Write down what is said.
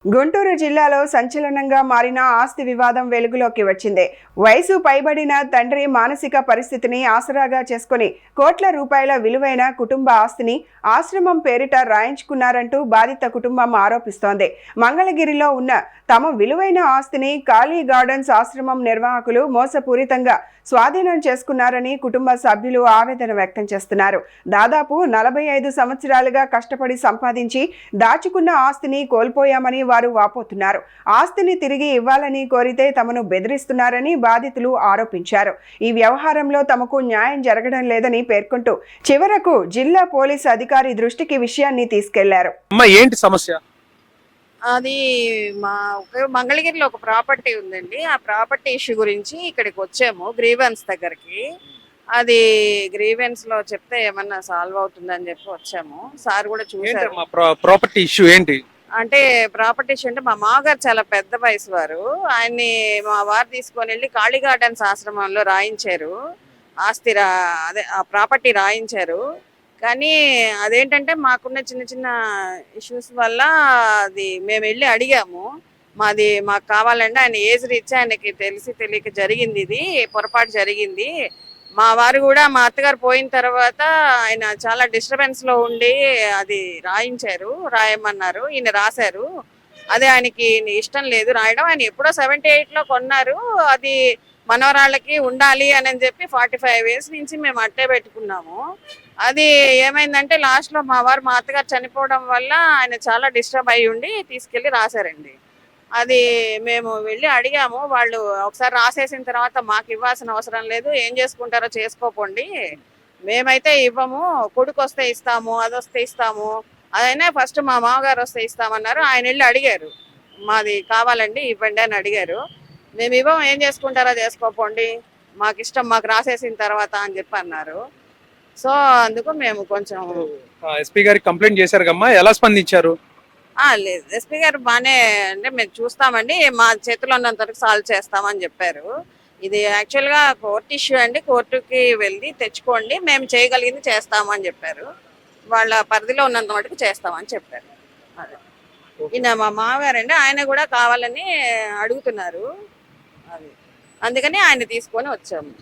గుంటూరు జిల్లాలో సంచలనంగా మారిన ఆస్తి వివాదం వెలుగులోకి వచ్చింది. వయసు పైబడిన తండ్రి మానసిక పరిస్థితిని ఆసరాగా చేసుకుని కోట్ల రూపాయల విలువైన కుటుంబ ఆస్తిని ఆశ్రమం పేరిట రాయించుకున్నారంటూ బాధిత కుటుంబం ఆరోపిస్తోంది. మంగళగిరిలో ఉన్న తమ విలువైన ఆస్తిని కాళీ గార్డెన్స్ ఆశ్రమం నిర్వాహకులు మోసపూరితంగా స్వాధీనం చేసుకున్నారని కుటుంబ సభ్యులు ఆవేదన వ్యక్తం చేస్తున్నారు. దాదాపు 45 సంవత్సరాలుగా కష్టపడి సంపాదించి దాచుకున్న ఆస్తిని కోల్పోయామని వారు వాపోతున్నారు. ఆస్తిని తిరిగి ఇవ్వాలని కోరితే తమను బెదిరిస్తున్నారని బాధితులు ఆరోపించారు. ఈ వ్యవహారంలో తమకు న్యాయం జరగడం లేదని పేర్కొంటూ చివరకు జిల్లా పోలీసు అధికారి దృష్టికి విషయాన్ని తీసుకెళ్లారు. ఏంటి సమస్య? అది మా మంగళగిరిలో ఒక ప్రాపర్టీ ఉందండి. ఆ ప్రాపర్టీ ఇష్యూ గురించి ఇక్కడికి వచ్చాము, గ్రీవెన్స్ దగ్గరికి. అది గ్రీవెన్స్ లో చెప్తే ఏమన్నా సాల్వ్ అవుతుందని చెప్పి వచ్చాము. సార్ కూడా చూసారు. ప్రాపర్టీ ఇష్యూ ఏంటి అంటే ప్రాపర్టీ ఇష్యూ అంటే మా మామగారు చాలా పెద్ద వయసు వారు. ఆయన్ని మా వారు తీసుకొని వెళ్ళి కాళీ గార్డెన్స్ ఆశ్రమంలో రాయించారు. అదే ఆ ప్రాపర్టీ రాయించారు. కానీ అదేంటంటే మాకున్న చిన్న చిన్న ఇష్యూస్ వల్ల అది మేము వెళ్ళి అడిగాము. మాకు కావాలంటే ఆయన ఏజ్ రీచ్, ఆయనకి తెలియక జరిగింది, ఇది పొరపాటు జరిగింది. మా వారు కూడా మా అత్తగారు పోయిన తర్వాత ఆయన చాలా డిస్టర్బెన్స్ లో ఉండి అది రాయమన్నారు. ఈయన రాశారు. అదే ఆయనకి ఇష్టం లేదు రాయడం. ఆయన ఎప్పుడో 78లో కొన్నారు. అది మనవరాళ్ళకి ఉండాలి అని చెప్పి 45 years నుంచి మేము అట్టే పెట్టుకున్నాము. అది ఏమైందంటే లాస్ట్ లో మా అత్తగారు చనిపోవడం వల్ల ఆయన చాలా డిస్టర్బ్ అయ్యి ఉండి తీసుకెళ్లి రాశారండి. అది మేము వెళ్ళి అడిగాము. వాళ్ళు ఒకసారి రాసేసిన తర్వాత మాకు ఇవ్వాల్సిన అవసరం లేదు, ఏం చేసుకుంటారో చేసుకోపోండి, మేమైతే ఇవ్వము, కొడుకు వస్తే ఇస్తాము, అది వస్తే ఇస్తాము, అదైనా ఫస్ట్ మా మామగారు వస్తే ఇస్తామన్నారు. ఆయన వెళ్ళి అడిగారు, మాది కావాలండి ఇవ్వండి అని అడిగారు. మేము ఇవ్వము, ఏం చేసుకుంటారో చేసుకోపోండి, మాకు ఇష్టం, మాకు రాసేసిన తర్వాత అని చెప్పి అన్నారు. సో అందుకు మేము కొంచెం ఎస్పీ గారికి కంప్లైంట్ చేశారు కమ్మా, ఎలా స్పందించారు? లేదు, ఎస్పీ గారు బాగానే అంటే మేము చూస్తామండి, మా చేతిలో ఉన్నంత వరకు సాల్వ్ చేస్తామని చెప్పారు. ఇది యాక్చువల్గా కోర్టు ఇష్యూ అండి, కోర్టుకి వెళ్ళి తెచ్చుకోండి, మేము చేయగలిగింది చేస్తామని చెప్పారు. వాళ్ళ పరిధిలో ఉన్నంత మటుకు చేస్తామని చెప్పారు. అదే ఈయన మా మామగారండి, ఆయన కూడా కావాలని అడుగుతున్నారు. అది అందుకని ఆయన తీసుకొని వచ్చాము.